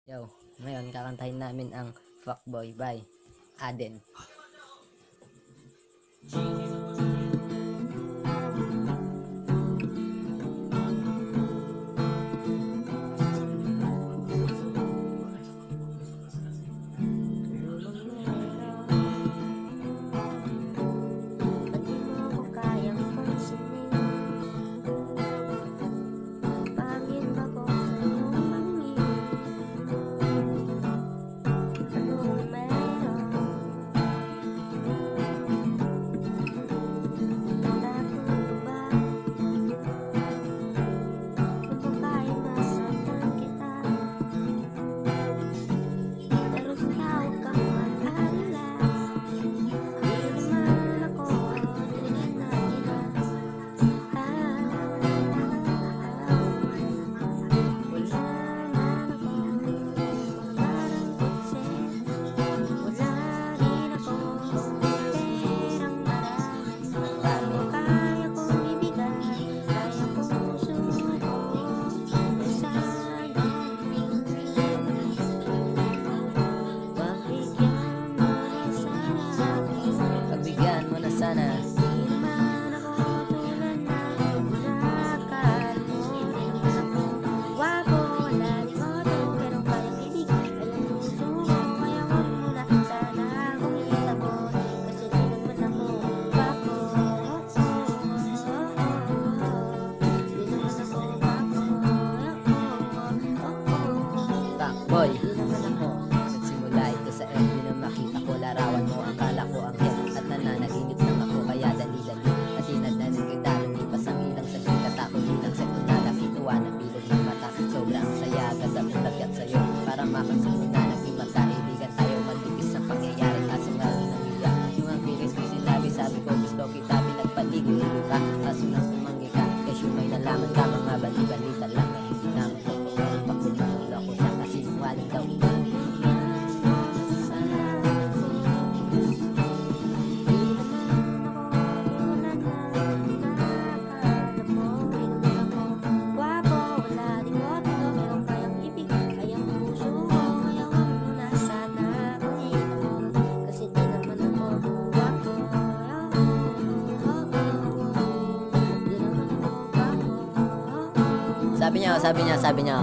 Yo, ngayon kakantahin namin ang Fuckboy by Aden. Boy, nagsimula ito sa FB na makita ko larawan mo. Akala ko ang head at nananaginip lang ako, kaya dali-dali at tinadnanin ko'y lumipas ang ilang saglit at ako bilang second na nakituwa ng bilog ng mata. Sobrang saya, ganda-dagat sa'yo para mapansin mo na naging magkaibigan tayo. Malipis ang pangyayari kaso nga rin ang iya. Yung ang feelings ko'y sinabi, sabi ko gusto kita pinagpaligid ka, kaso nang tumanggi ka kasi may nalaman ka mga bali-balita lang na hindi naman totoo. Pakulo ko siya kasi walang daw. Sabi niya,